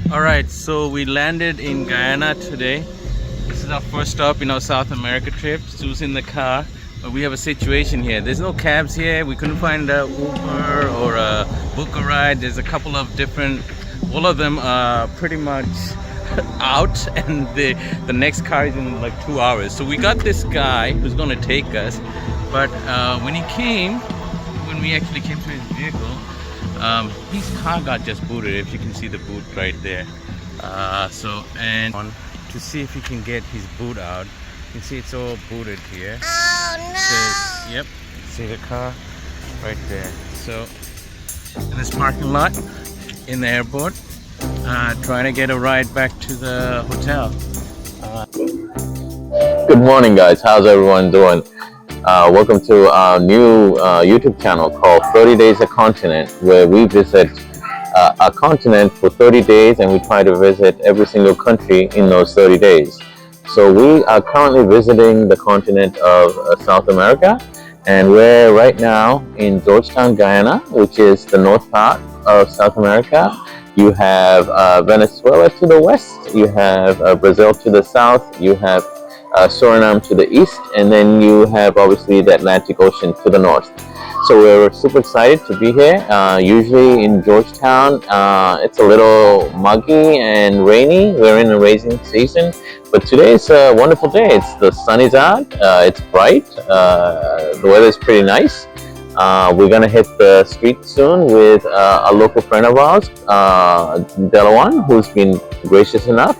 Alright, so we landed in Guyana today. This is our first stop in our South America trip. Sue's in the car, but we have a situation here. There's no cabs here. We couldn't find a Uber or a book a ride. There's a couple of different, all of them are pretty much out, and the next car is in like 2 hours. So we got this guy who's gonna take us, but when we actually came to his vehicle, his car got just booted. If you can see the boot right there. And on to see if he can get his boot out. You can see it's all booted here. Oh no! Yep, see the car right there. So in this parking lot in the airport, trying to get a ride back to the hotel. Good morning, guys. How's everyone doing? Welcome to our new YouTube channel called 30 Days a Continent, where we visit a continent for 30 days and we try to visit every single country in those 30 days. So we are currently visiting the continent of South America, and we're right now in Georgetown, Guyana, which is the north part of South America. You have Venezuela to the west, you have Brazil to the south, you have Suriname to the east, and then you have obviously the Atlantic Ocean to the north. So we're super excited to be here. Usually in Georgetown, it's a little muggy and rainy. We're in the raising season, but today is a wonderful day. The sun is out, it's bright, the weather is pretty nice. We're gonna hit the street soon with a local friend of ours, Delawan, who's been gracious enough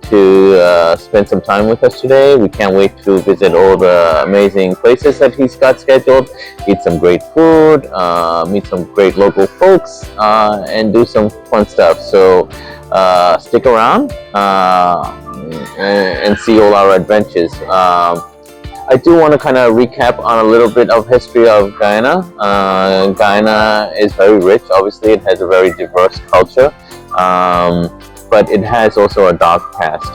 to spend some time with us today. We can't wait to visit all the amazing places that he's got scheduled, eat some great food, meet some great local folks, and do some fun stuff. So stick around and see all our adventures. I do want to kind of recap on a little bit of history of Guyana. Guyana is very rich. Obviously, it has a very diverse culture. But it has also a dark past.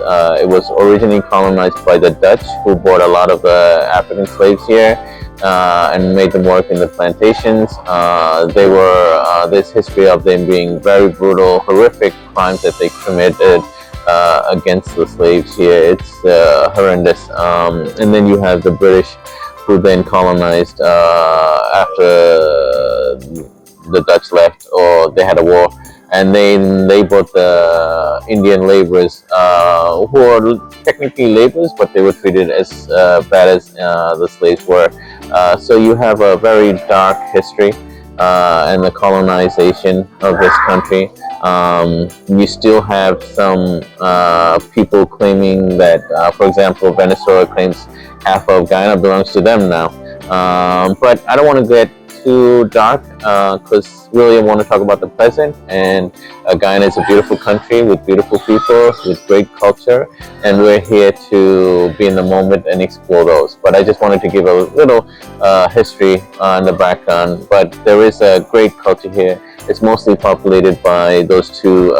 It was originally colonized by the Dutch, who brought a lot of the African slaves here and made them work in the plantations. There's history of them being very brutal, horrific crimes that they committed against the slaves here. It's horrendous. And then you have the British, who then colonized after the Dutch left, or they had a war. And then they brought the Indian laborers, who are technically laborers, but they were treated as bad as the slaves were. So you have a very dark history and the colonization of this country. You still have some people claiming that, for example, Venezuela claims half of Guyana belongs to them now. But I don't want to get too dark, because really I want to talk about the present. And Guyana is a beautiful country with beautiful people, with great culture, and we're here to be in the moment and explore those. But I just wanted to give a little history in the background. But there is a great culture here. It's mostly populated by those two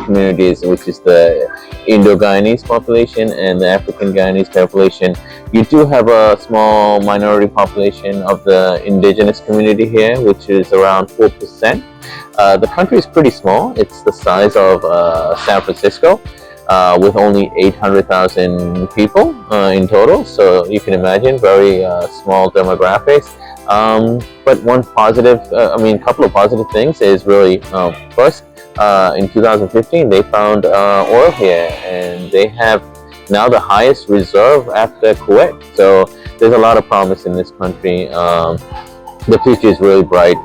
communities, which is the Indo-Guyanese population and the African Guyanese population. You do have a small minority population of the indigenous community here, which is around 4%. The country is pretty small. It's the size of San Francisco, with only 800,000 people in total. So you can imagine, very small demographics. But one positive, couple of positive things is really, first, in 2015, they found oil here, and they have now the highest reserve after Kuwait. So there's a lot of promise in this country. The future is really bright.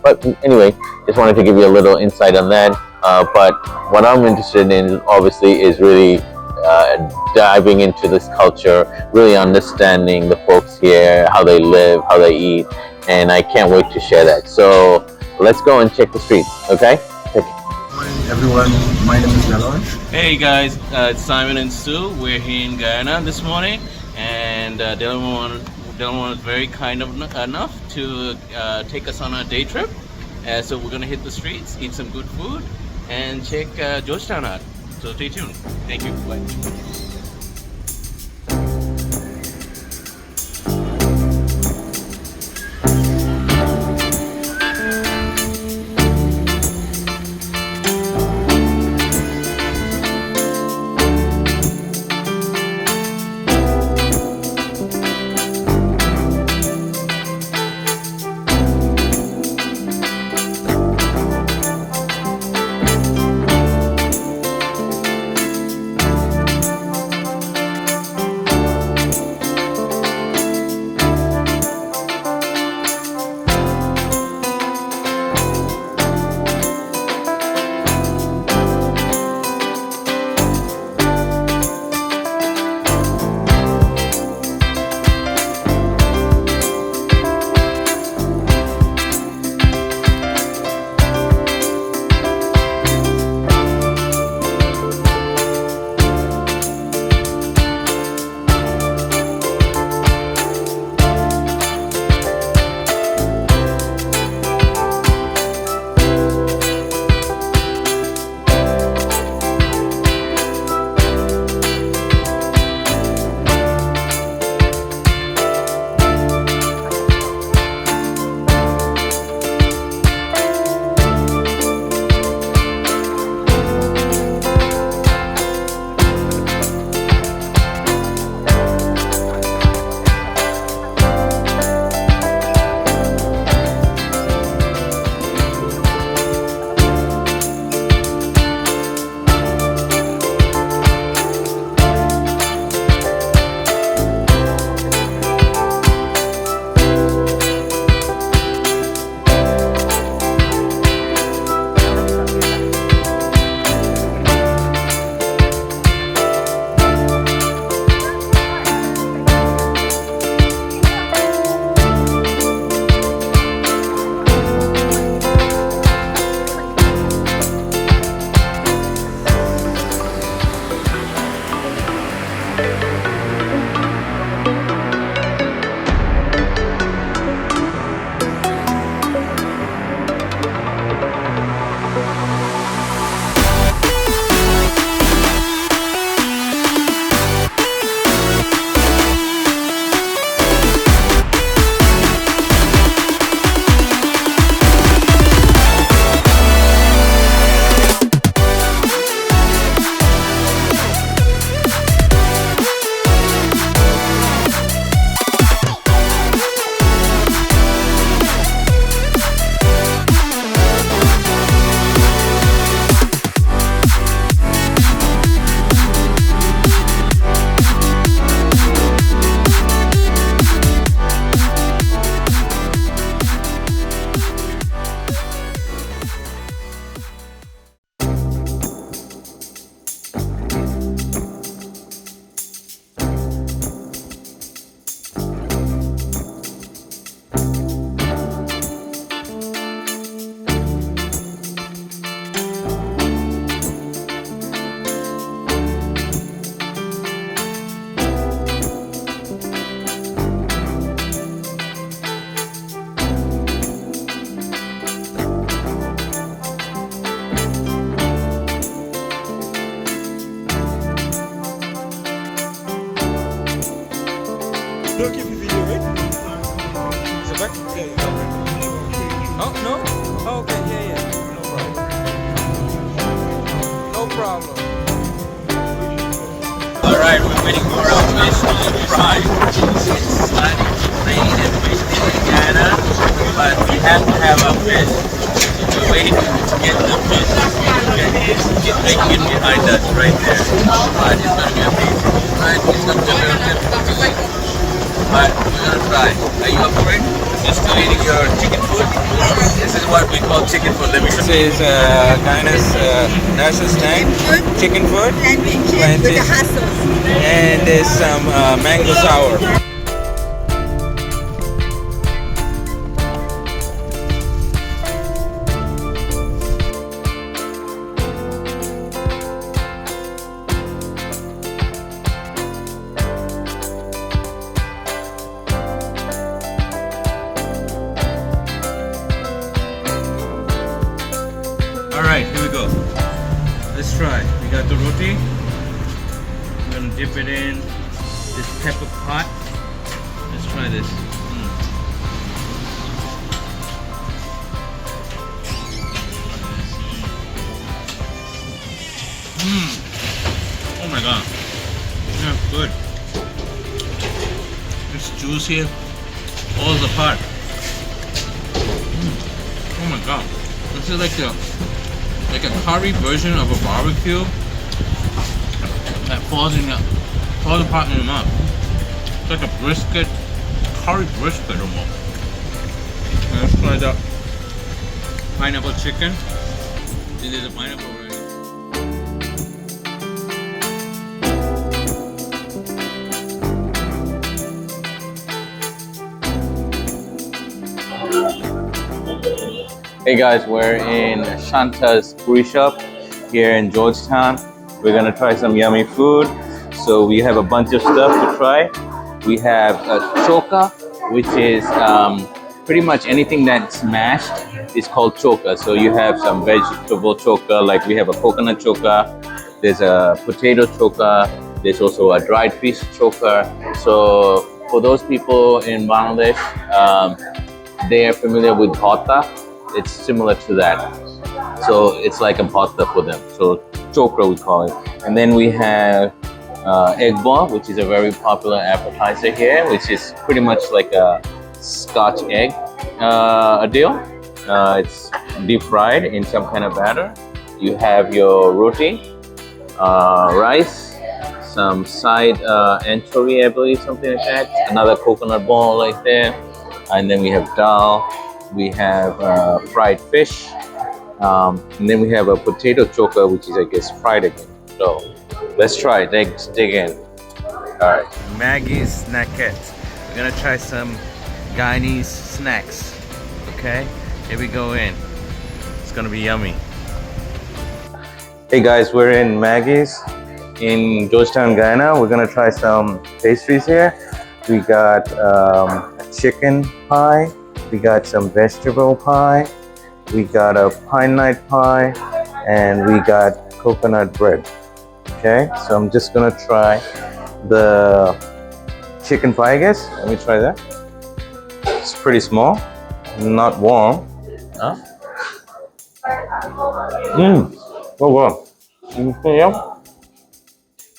But anyway, just wanted to give you a little insight on that. But what I'm interested in, obviously, is really diving into this culture, really understanding the folks here, how they live, how they eat, and I can't wait to share that. So let's go and check the streets, okay? Good morning, everyone. My name is Delon. Hey guys, it's Simon and Sue. We're here in Guyana this morning, and Dylan was very kind enough to take us on a day trip. So we're gonna hit the streets, eat some good food, and check Georgetown out. So stay tuned. Thank you. Bye. waiting for our fish to fry. It's slightly rain and windy in Guyana, but we have to have our fish. So we're waiting to get the fish. He's making it behind us right there. But it's going to be amazing. Right? It's going to be a little difficult to eat. But we're going to try. Are you up for it? You're still eating your chicken food? This is what we call chicken food. Let me show you. This is Guyana's national snack. Chicken food. With the hustle. And there's some mango sour. Alright, here we go. Let's try. We got the roti. I'm gonna dip it in this pepper pot. Let's try this. Oh my god. Yeah, good. This juice here falls apart. Oh my god. This is like a curry version of a barbecue that falls apart in your mouth. It's like a brisket, curry brisket almost. And let's try the pineapple chicken. This is a pineapple already. Hey guys, we're in Shante's Puri shop here in Georgetown. We're gonna try some yummy food. So we have a bunch of stuff to try. We have a choka, which is pretty much anything that's mashed is called choka. So you have some vegetable choka, like we have a coconut choka, there's a potato choka, there's also a dried fish choka. So for those people in Bangladesh, they are familiar with bhota. It's similar to that. So it's like a bhota for them. So choka we call it. And then we have Eggball, which is a very popular appetizer here, which is pretty much like a Scotch egg deal. It's deep fried in some kind of batter. You have your roti, rice, some side anchovy, I believe, something like that. Another coconut ball right there. And then we have dal. We have fried fish. And then we have a potato choka, which is, I guess, fried again. So let's try it. Let's dig in. All right. Maggie's Snackette. We're gonna try some Guyanese snacks. Okay, here we go in. It's gonna be yummy. Hey guys, we're in Maggie's in Georgetown, Guyana. We're gonna try some pastries here. We got chicken pie. We got some vegetable pie. We got a pine nut pie, and we got coconut bread. Okay, so I'm just gonna try the chicken pie, I guess. Let me try that. It's pretty small, not warm. Huh? Oh wow. Yeah.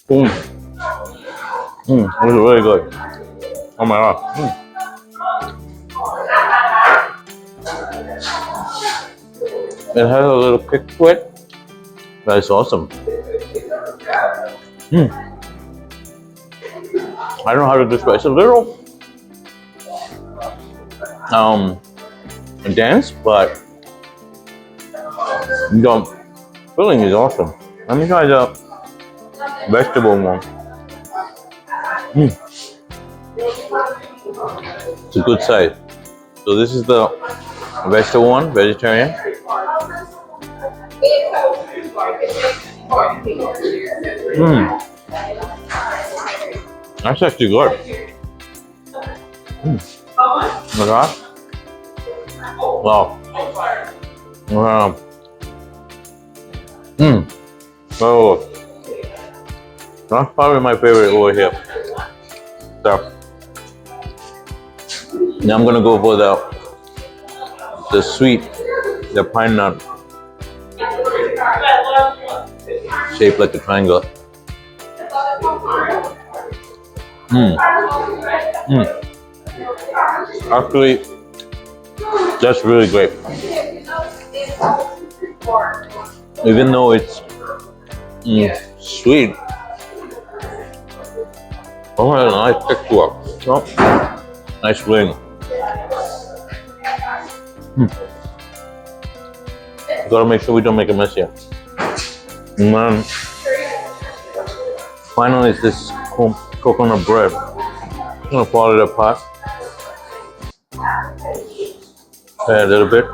This is really good. Oh my god. It has a little kick to it. That is awesome. I don't know how to describe. It's a little dense, but the filling is awesome. Let me try the vegetable one. It's a good size. So this is the vegetable one, vegetarian. That's actually good. Oh my gosh. Wow. Oh, that's probably my favorite over here. So now I'm gonna go for the sweet, the pine nut, shaped like a triangle. Mm. Mm. Actually, that's really great. Even though it's sweet, oh, a nice texture. Oh, nice ring. Gotta make sure we don't make a mess here. And then finally is this coconut bread. I'm gonna fall it apart. Add a little bit.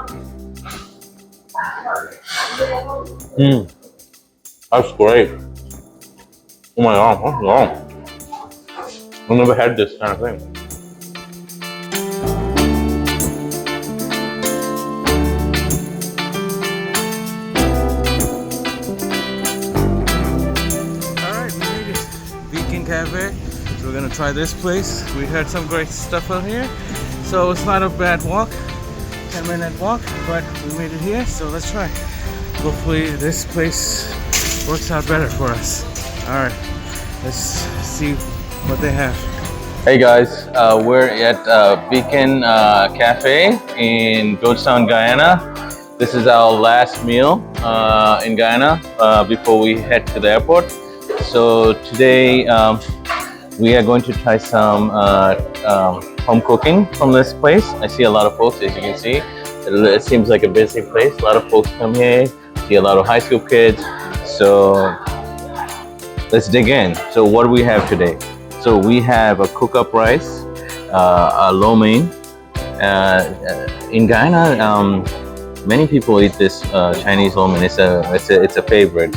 That's great. Oh my god, that's long. I've never had this kind of thing. Alright, we made it. Vegan Cafe. So we're gonna try this place. We heard some great stuff out here. So it's not a bad walk. 10-minute walk, but we made it here, so let's try. Hopefully this place works out better for us. Alright, let's see what they have. Hey guys, we're at Beacon Cafe in Georgetown, Guyana. This is our last meal in Guyana before we head to the airport. So today we are going to try some home cooking from this place. I see a lot of folks, as you can see. It seems like a busy place. A lot of folks come here. See a lot of high school kids. So let's dig in. So what do we have today? So we have a cook-up rice, a lo mein. In Guyana, many people eat this Chinese lo mein. It's a favorite.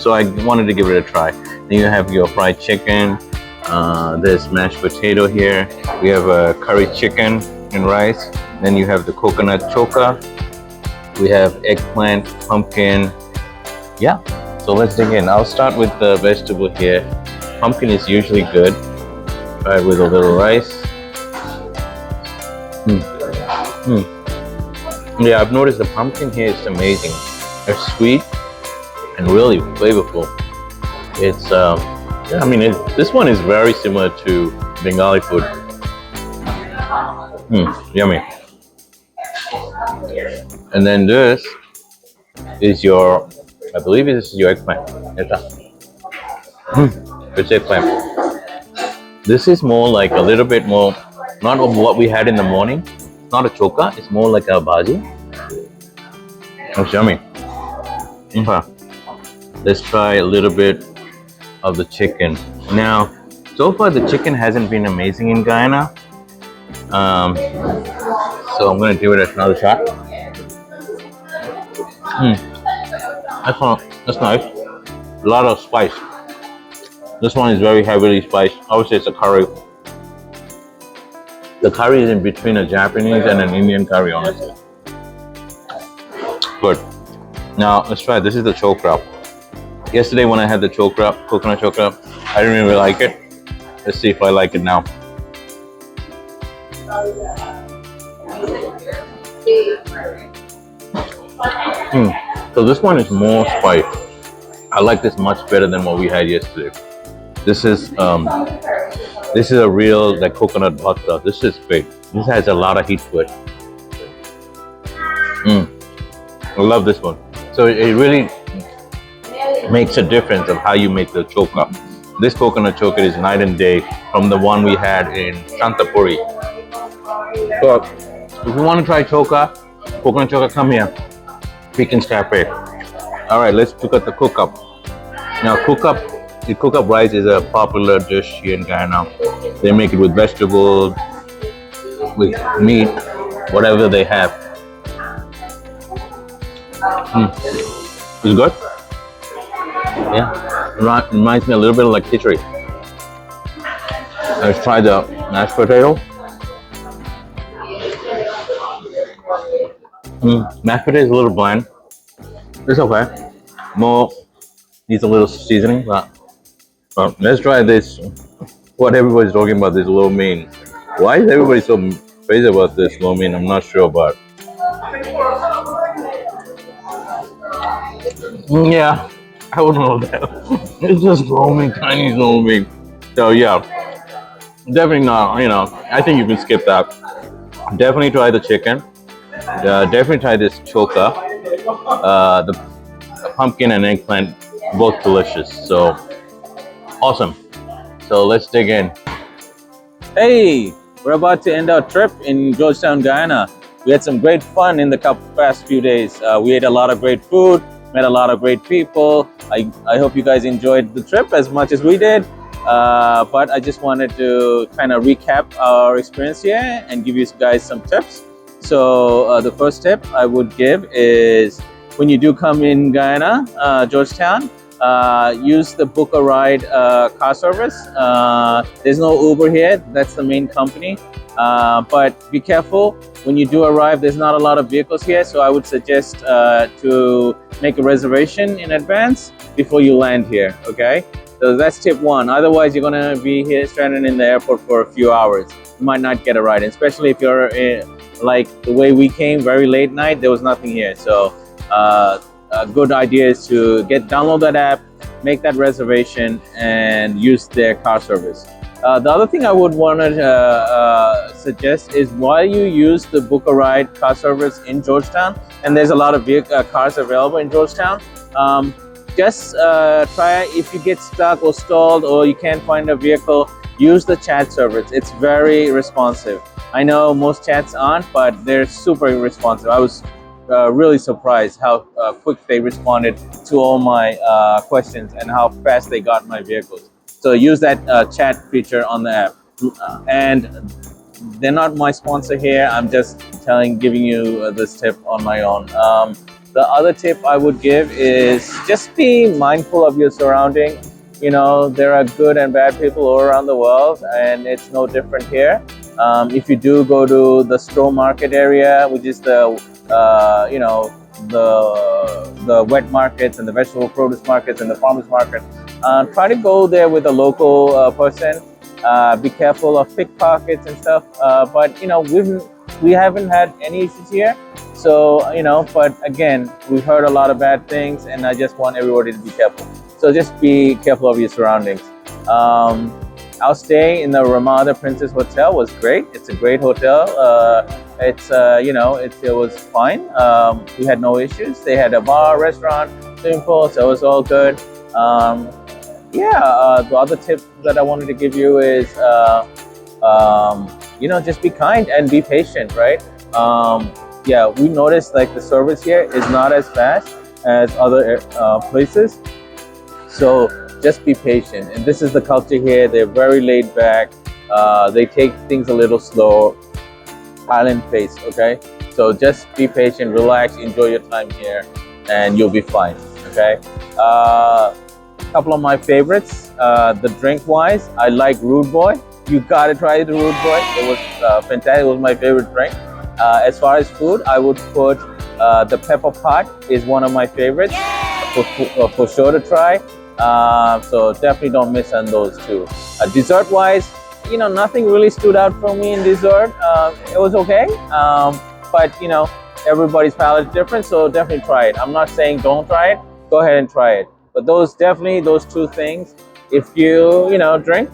So I wanted to give it a try. Then you have your fried chicken. There's mashed potato here. We have a curry chicken and rice. Then you have the coconut choka. We have eggplant, pumpkin. Yeah, so let's dig in. I'll start with the vegetable here. Pumpkin is usually good. Try it with a little rice. Yeah, I've noticed the pumpkin here is amazing. It's sweet and really flavorful. It's yeah, I mean, this one is very similar to Bengali food. Yummy. And then this is your, I believe this is your eggplant. It's eggplant. This is more like a little bit more, not of what we had in the morning. Not a choka, it's more like a bhaji. It's yummy. Okay. Let's try a little bit of the chicken. Now, so far the chicken hasn't been amazing in Guyana. So I'm gonna give it another shot. That's nice. A lot of spice. This one is very heavily spiced. Obviously it's a curry. The curry is in between a Japanese and an Indian curry, honestly. Good. Now let's try it. This is the choka. Yesterday when I had the choka, coconut choka, I didn't really like it. Let's see if I like it now. So this one is more spice. I like this much better than what we had yesterday. This is a real like coconut butter. This is great. This has a lot of heat to it. I love this one. So it really makes a difference of how you make the choka. This coconut choka is night and day from the one we had in Shante, Puri. So if you want to try choka, coconut choka, come here. Beacon's Cafe. All right, let's look at the cook-up. Now, the cook-up rice is a popular dish here in Guyana. They make it with vegetables, with meat, whatever they have. It's good. Yeah, reminds me a little bit of like khichdi. Let's try the mashed potato. Mashed potato is a little bland. It's okay. More needs a little seasoning, but let's try this. What everybody's talking about, this lo mein. Why is everybody so crazy about this lo mein? I'm not sure, but yeah, I wouldn't know that. It's just lo mein, Chinese lo mein. So yeah, definitely not. You know, I think you can skip that. Definitely try the chicken. Definitely try this choka. The pumpkin and eggplant, both delicious. So awesome. So let's dig in. Hey, we're about to end our trip in Georgetown, Guyana. We had some great fun in the past few days. We ate a lot of great food, met a lot of great people. I hope you guys enjoyed the trip as much as we did. But I just wanted to kind of recap our experience here and give you guys some tips. So the first tip I would give is when you do come in Guyana, Georgetown, use the book a ride car service. There's no Uber here, that's the main company. But be careful when you do arrive, there's not a lot of vehicles here, so I would suggest to make a reservation in advance before you land here, okay? So that's tip one. Otherwise, you're gonna be here stranded in the airport for a few hours. You might not get a ride, especially if you're like the way we came, very late night, there was nothing here. So a good idea is to download that app, make that reservation, and use their car service. The other thing I would want to suggest is while you use the book a ride car service in Georgetown, and there's a lot of cars available in Georgetown, just try, if you get stuck or stalled or you can't find a vehicle, use the chat service. It's very responsive. I know most chats aren't, but they're super responsive. I was really surprised how quick they responded to all my questions and how fast they got my vehicles. So use that chat feature on the app. And they're not my sponsor here. I'm just giving you this tip on my own. The other tip I would give is just be mindful of your surrounding. You know, there are good and bad people all around the world, and it's no different here. If you do go to the Stabroek Market area, which is the you know, the wet markets and the vegetable produce markets and the farmers market, try to go there with a local person. Be careful of pickpockets and stuff. But you know, we haven't had any issues here. So you know, but again, we've heard a lot of bad things, and I just want everybody to be careful. So just be careful of your surroundings. Our stay in the Ramada Princess Hotel was great. It's a great hotel. You know, it was fine. We had no issues. They had a bar, restaurant, swimming pool, so it was all good. The other tip that I wanted to give you is, you know, just be kind and be patient, right? Yeah, we noticed like the service here is not as fast as other places. So just be patient. And this is the culture here. They're very laid back. They take things a little slow, island pace, okay? So just be patient, relax, enjoy your time here, and you'll be fine, okay? A couple of my favorites, the drink wise, I like Rude Boy. You gotta try the Rude Boy. It was fantastic. It was my favorite drink. As far as food, I would put the Pepperpot is one of my favorites for sure to try. So definitely don't miss on those two. Dessert wise, you know, nothing really stood out for me in dessert. It was okay, but you know, everybody's palate is different, so definitely try it. I'm not saying don't try it. Go ahead and try it. But those two things. If you drink,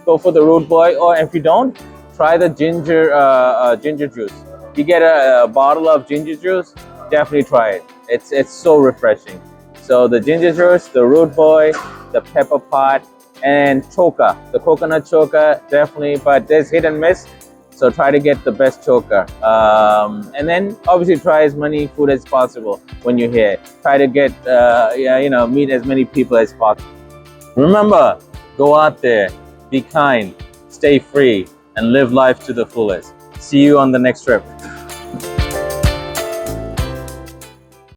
go for the Rude Boy, or if you don't, try the ginger juice. You get a bottle of ginger juice, definitely try it. It's so refreshing. So the ginger juice, the Rude Boy, the Pepperpot, and Choka, the coconut Choka, definitely. But there's hit and miss, so try to get the best Choka. And then obviously try as many food as possible when you're here. Try to get meet as many people as possible. Remember, go out there, be kind, stay free, and live life to the fullest. See you on the next trip.